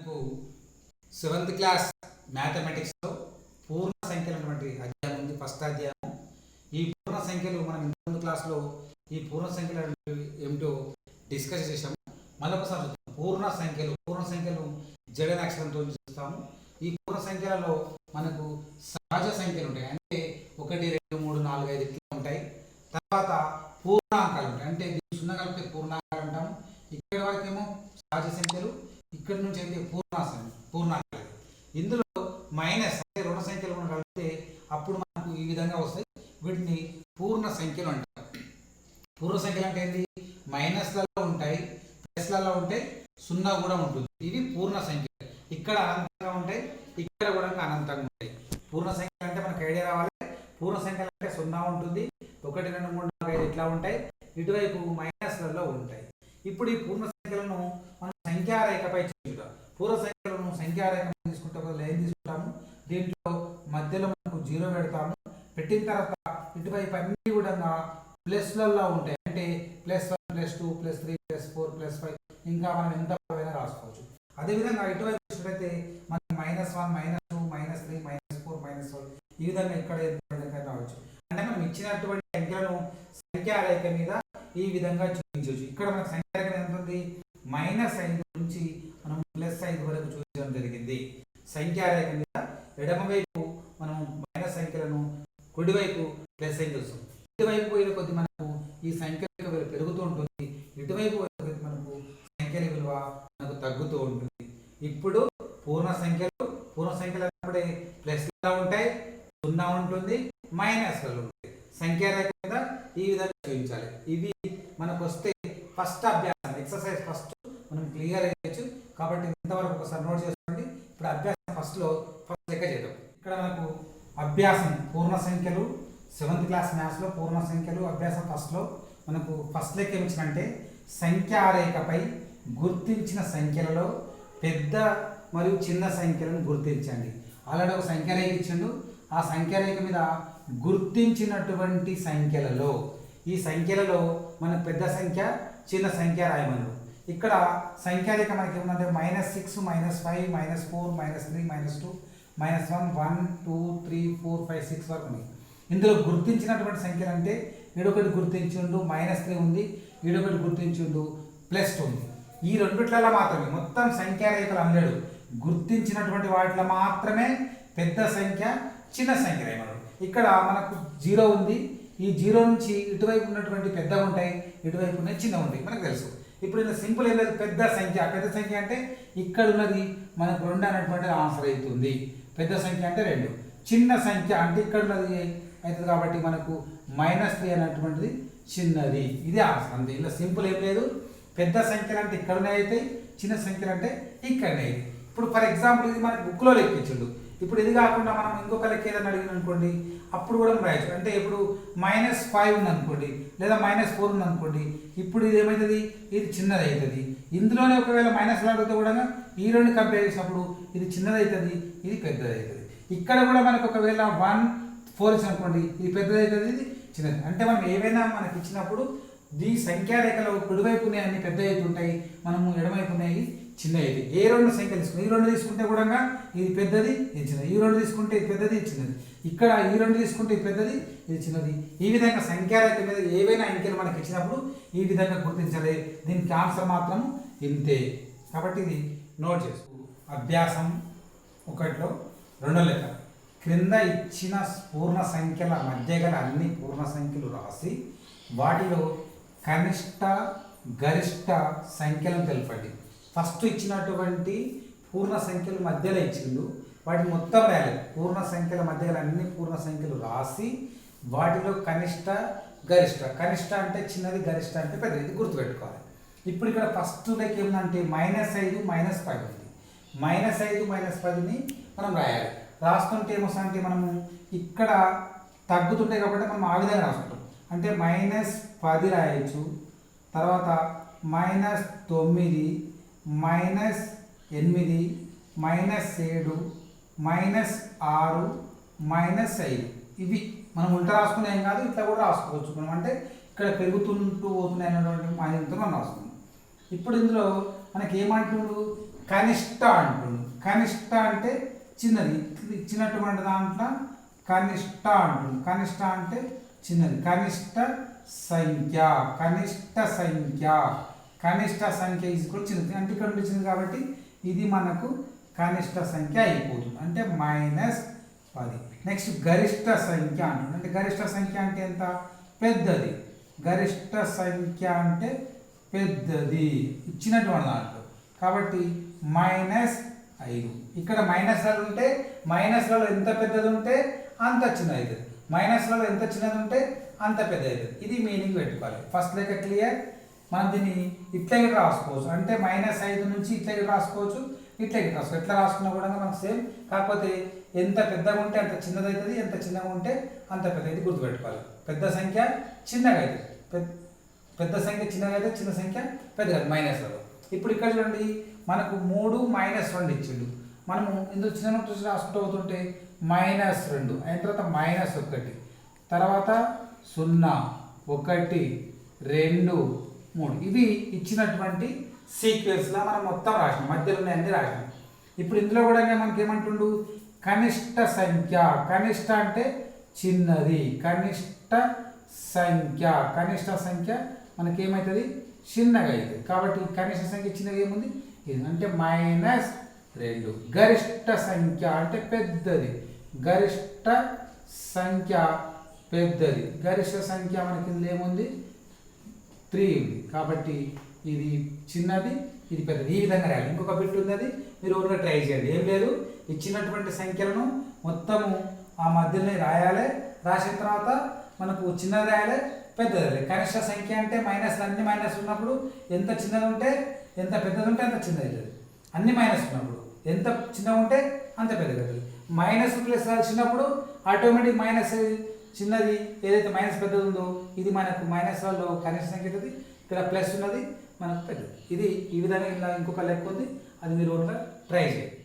మనకు 7th class మ్యాథమెటిక్స్లో పూర్ణ సంఖ్యలు అటువంటి అధ్యాయం ఉంది. ఫస్ట్ అధ్యాయం. ఈ పూర్ణ సంఖ్యలు మనం ఇంతకుముందు క్లాస్లో ఈ పూర్ణ సంఖ్యలు ఏమిటో డిస్కస్ చేసాము. మళ్ళొకసారి పూర్ణ సంఖ్యలు జడన అక్షరంతో చూస్తాము. ఈ పూర్ణ సంఖ్యలలో మనకు సహజ సంఖ్యలు ఉంటాయి, అంటే 1 2 3 4 5 ఇట్లా ఉంటాయి. తర్వాత పూర్ణాంకాలు ఉంటాయి, అంటే సున్నా కలిపితే పూర్ణాంకాలు అంటాము. ఇక్కడ వరకేమో సహజ సంఖ్యలు, ఇక్కడ నుంచి అయితే పూర్ణాంకాలు. ఇందులో మైనస్ అంటే రుణ సంఖ్యలు మనం కలిపితే అప్పుడు మనకు ఈ విధంగా వస్తాయి. వీటిని పూర్ణ సంఖ్యలు అంటారు. పూర్ణ సంఖ్యలు అంటే ఏంటి? మైనస్లలో ఉంటాయి, ప్లస్లలో ఉంటాయి, సున్నా కూడా ఉంటుంది. ఇవి పూర్ణ సంఖ్యలు. ఇక్కడ అనంతంగా ఉంటాయి, ఇక్కడ కూడా అనంతంగా ఉంటాయి. పూర్ణ సంఖ్యలు అంటే మనకు ఐడియా రావాలి. పూర్ణ సంఖ్యలు అంటే సున్నా ఉంటుంది, 1 2 3 4 5 ఇట్లా ఉంటాయి, ఇటువైపు మైనస్లలో ఉంటాయి. ఇప్పుడు ఈ పూర్ణ సంఖ్యలను మనం సంఖ్యారేఖపై చూద్దాం. పూర్ణ సంఖ్యలను సంఖ్యారేఖ తీసుకుంటే ఒక లైన్ తీసుకుంటాము. దీంట్లో మధ్యలో మనకు 0 పెడతాము. పెట్టిన తర్వాత ఇటువైపు అన్ని కూడా ప్లస్లలో ఉంటాయి, అంటే +1 +2 +3 +4 +5 ఇంకా మనం ఎంత రాసుకోవచ్చు. అదేవిధంగా ఇటువైపు చూసినట్లయితే మనం -1 -2 -3 -4 -12 ఈ విధంగా ఇక్కడ రావచ్చు. అంటే మనం ఇచ్చినటువంటి సంఖ్యలను సంఖ్యారేఖ మీద ఈ విధంగా చూపించవచ్చు. ఇక్కడ మనకు సంఖ్యారేఖ ఎంత ఉంది? -5 నుంచి మనం +5 వరకు చూపించడం జరిగింది. సంఖ్యారేఖ మీద ఎడమవైపు మనం మైనస్ సంఖ్యలను, కుడివైపు ప్లస్ సంఖ్య వస్తుంది. ఇటువైపు పోయిన కొద్ది మనకు ఈ సంఖ్యల విలువ పెరుగుతూ ఉంటుంది, ఇటువైపు మనకు సంఖ్యల విలువ మనకు తగ్గుతూ ఉంటుంది. ఇప్పుడు పూర్ణ సంఖ్యలు అప్పుడే ప్లస్లో ఉంటాయి, సున్నా ఉంటుంది, మైనస్లలో ఉంటాయి. సంఖ్యారేఖ మీద ఈ విధంగా చూపించాలి. ఇవి మనకు వస్తే ఫస్ట్ అభ్యాసం ఎక్సర్సైజ్ ఫస్ట్ మనం క్లియర్ అయ్యచ్చు. కాబట్టి ఇంతవరకు ఒకసారి నోట్ చేసుకోండి. ఇప్పుడు అభ్యాసం ఫస్ట్ లెక్క చేద్దాం. ఇక్కడ మనకు అభ్యాసం పూర్ణ సంఖ్యలు 7th క్లాస్ మ్యాథ్స్లో పూర్ణ సంఖ్యలు అభ్యాసం ఫస్ట్లో మనకు ఫస్ట్ లెక్క ఏమిచ్చిందంటే సంఖ్యారేఖపై గుర్తించిన సంఖ్యలలో పెద్ద మరియు చిన్న సంఖ్యలను గుర్తించండి. ఆల్రెడీ ఒక సంఖ్యారేఖ ఇచ్చిండు. ఆ సంఖ్యారేఖ మీద గుర్తించినటువంటి సంఖ్యలలో ఈ సంఖ్యలలో మనకు పెద్ద సంఖ్య చిన్న సంఖ్య రాయమన్నారు. ఇక్కడ సంఖ్యారేఖ మనకి ఏముందంటే -6 -5 -4 -3 -2 -1 1 2 3 4 5 6 వరకు ఉన్నాయి. ఇందులో గుర్తించినటువంటి సంఖ్యలు అంటే ఈడొకటి గుర్తించుండు -3 ఉంది, ఈడొకటి గుర్తించుండు +2 ఉంది. ఈ రెండిట్లలో మాత్రమే మొత్తం సంఖ్యారేఖలు అనలేడు, గుర్తించినటువంటి వాటిలో మాత్రమే పెద్ద సంఖ్య చిన్న సంఖ్య రాయమన్నాడు. ఇక్కడ మనకు 0 ఉంది. ఈ 0 నుంచి ఇటువైపు ఉన్నటువంటి పెద్దగా ఉంటాయి, ఇటువైపు ఉన్నది చిన్నగా ఉంటాయి, మనకు తెలుసు. ఇప్పుడు ఇలా సింపుల్ ఏం లేదు, పెద్ద సంఖ్య అంటే ఇక్కడ ఉన్నది మనకు 2 అనేటువంటి ఆన్సర్ అవుతుంది. పెద్ద సంఖ్య అంటే 2, చిన్న సంఖ్య అంటే ఇక్కడ ఉన్నది అవుతుంది కాబట్టి మనకు -3 అనేటువంటిది చిన్నది. ఇదే ఆన్సర్. అంతే, ఇలా సింపుల్ ఏం లేదు. పెద్ద సంఖ్యలు అంటే ఇక్కడనే అవుతాయి, చిన్న సంఖ్యలు అంటే ఇక్కడనే అవుతాయి. ఇప్పుడు ఫర్ ఎగ్జాంపుల్ ఇది మనకు బుక్లో లెక్కించుండు. ఇప్పుడు ఇది కాకుండా మనం ఇంకొక లెక్క ఏదైనా అడిగిన అనుకోండి, అప్పుడు కూడా రాయచ్చు. అంటే ఇప్పుడు -5 ఉందనుకోండి, లేదా -4 ఉందనుకోండి, ఇప్పుడు ఇది ఏమవుతుంది? ఇది చిన్నది అవుతుంది. ఇందులోనే ఒకవేళ మైనస్లో అడిగితే కూడా ఈ రెండు కంపేర్ చేసినప్పుడు ఇది చిన్నది అవుతుంది, ఇది పెద్దది అవుతుంది. ఇక్కడ కూడా మనకు ఒకవేళ 1 4 అనుకోండి, ఇది పెద్దది అవుతుంది, ఇది చిన్నది. అంటే మనం ఏవైనా మనకి ఇచ్చినప్పుడు ఈ సంఖ్యారేఖలో కుడివైపు ఉన్నాయి అన్ని పెద్ద అవుతుంటాయి, మనము ఎడమవైపు ఉన్నాయి చిన్న అయితే. ఏ రెండు సంఖ్యలు తీసుకుంటే ఈ రెండు తీసుకుంటే కూడా ఇది పెద్దది, ఇది చిన్నది. ఈ రెండు తీసుకుంటే ఇది పెద్దది, ఇది చిన్నది. ఇక్కడ ఈ రెండు తీసుకుంటే ఇది పెద్దది, ఇది చిన్నది. ఈ విధంగా సంఖ్యారేఖ మీద ఏవైనా అంకెలు మనకి ఇచ్చినప్పుడు ఈ విధంగా గుర్తించాలి. దీనికి ఆన్సర్ మాత్రం ఇంతే. కాబట్టి ఇది నోట్ చేసుకో. అభ్యాసం 1లో 2వ లెక్క. క్రింద ఇచ్చిన పూర్ణ సంఖ్యల మధ్య గల అన్ని పూర్ణ సంఖ్యలు రాసి వాటిలో కనిష్ట గరిష్ట సంఖ్యలను తెలపండి. ఫస్ట్ ఇచ్చినటువంటి పూర్ణ సంఖ్యలు మధ్యలో ఇచ్చిండు, వాటిని మొత్తం రాయాలి. పూర్ణ సంఖ్యల మధ్య గల అన్ని పూర్ణ సంఖ్యలు రాసి వాటిలో కనిష్ట గరిష్ట. కనిష్ట అంటే చిన్నది, గరిష్ట అంటే పెద్దది. ఇది గుర్తుపెట్టుకోవాలి. ఇప్పుడు ఇక్కడ ఫస్ట్ లెక్క ఏమంటే -5 -10 ఉంది. -5 -10ని మనం రాయాలి. రాస్తుంటే ఏమొస్తుందంటే మనము ఇక్కడ తగ్గుతుంటాయి కాబట్టి మనం ఆ విధంగా రాసుకుంటాం. అంటే -10 రాయొచ్చు, తర్వాత -9 -8 -7 -6 -5 ఇవి మనం ఉల్టా రాసుకునేం కాదు, ఇట్లా కూడా రాసుకోవచ్చు. మనం అంటే ఇక్కడ పెరుగుతుంటూ పోతున్నాయి అనేటువంటి మనం రాసుకున్నాం. ఇప్పుడు ఇందులో మనకి ఏమంటుండు కనిష్ట అంటుండు. కనిష్ట అంటే చిన్నది, ఇచ్చినటువంటి దాంట్లో కనిష్ట అంటుండు. కనిష్ట అంటే చిన్నది. కనిష్ట సంఖ్య, కనిష్ట సంఖ్య, కనిష్ట సంఖ్య చిన్నది అంటే ఇక్కడ వచ్చింది కాబట్టి ఇది మనకు కనిష్ట సంఖ్య అయిపోతుంది, అంటే -10. నెక్స్ట్ గరిష్ట సంఖ్య అంటుంది. అంటే గరిష్ట సంఖ్య అంటే ఎంత? పెద్దది. గరిష్ట సంఖ్య అంటే పెద్దది ఇచ్చినటువంటి దాంట్లో కాబట్టి -5. ఇక్కడ మైనస్లలో ఉంటే మైనస్లలో ఎంత పెద్దది ఉంటే అంత చిన్నది అవుతుంది, మైనస్లలో ఎంత చిన్నది ఉంటే అంత పెద్ద అవుతుంది. ఇది మీనింగ్ పెట్టుకోవాలి. ఫస్ట్ లెక్క క్లియర్. మనం దీన్ని ఇట్లా రాసుకోవచ్చు, అంటే -5 నుంచి ఇట్లా రాసుకోవచ్చు, ఇట్లా రాసుకోవచ్చు. ఎట్లా రాసుకున్నా కూడా మనకు సేమ్, కాకపోతే ఎంత పెద్దగా ఉంటే అంత చిన్నది అవుతుంది, ఎంత చిన్నగా ఉంటే అంత పెద్ద. ఇది గుర్తుపెట్టుకోవాలి. పెద్ద సంఖ్య చిన్నగా అవుతుంది, పెద్ద సంఖ్య చిన్నగా అయితే చిన్న సంఖ్య పెద్దగా మైనస్లలో. ఇప్పుడు ఇక్కడ చూడండి మనకు 3 -2 ఇచ్చిండు. మనము ఇందులో చిన్న చూసి రాసుకుంటూ అవుతుంటే -2 అయిన తర్వాత -1, తర్వాత 0, 1, 2, 3 ఇవి ఇచ్చినటువంటి సీక్వెన్స్లో మనం మొత్తం రాసినాం, మధ్యలో అన్ని రాసినాం. ఇప్పుడు ఇందులో కూడా మనకి ఏమంటుండు కనిష్ట సంఖ్య. కనిష్ట అంటే చిన్నది, కనిష్ట సంఖ్య. కనిష్ట సంఖ్య మనకి ఏమవుతుంది? చిన్నగా అవుతుంది. కాబట్టి కనిష్ట సంఖ్య చిన్నగా ఏముంది? ఇది అంటే -2. గరిష్ట సంఖ్య అంటే పెద్దది, గరిష్ట సంఖ్య పెద్దది. గరిష్ట సంఖ్య మనకి ఇందులో ఏముంది? 3 ఉంది. కాబట్టి ఇది చిన్నది, ఇది పెద్దది. ఈ విధంగా రాయాలి. ఇంకొక బిట్ ఉన్నది, మీరు ఊరిగా ట్రై చేయండి. ఏం లేదు, ఇచ్చినటువంటి సంఖ్యలను మొత్తము ఆ మధ్యలోనే రాయాలి. రాసిన తర్వాత మనకు చిన్నది రాయాలి, పెద్దది రాయాలి. కనిష్ట సంఖ్య అంటే అన్ని మైనస్ ఉన్నప్పుడు ఎంత చిన్నది ఉంటే ఎంత పెద్దది ఉంటే అంత చిన్నది అవుతుంది. అన్ని మైనస్ ఉన్నప్పుడు ఎంత చిన్నగా ఉంటే అంత పెద్దది అవుతుంది. మైనస్ ప్లస్ వచ్చినప్పుడు ఆటోమేటిక్ మైనస్ చిన్నది ఏదైతే మైనస్ పెద్దది ఉందో ఇది మనకు మైనస్లలో కనిష్ట సంఖ్య అవుతుంది. ఇక్కడ ప్లస్ ఉన్నది మనకు పెద్దది. ఇది ఈ విధంగా ఇలా ఇంకొక లెక్క ఉంది, అది మీరు ట్రై చేయండి.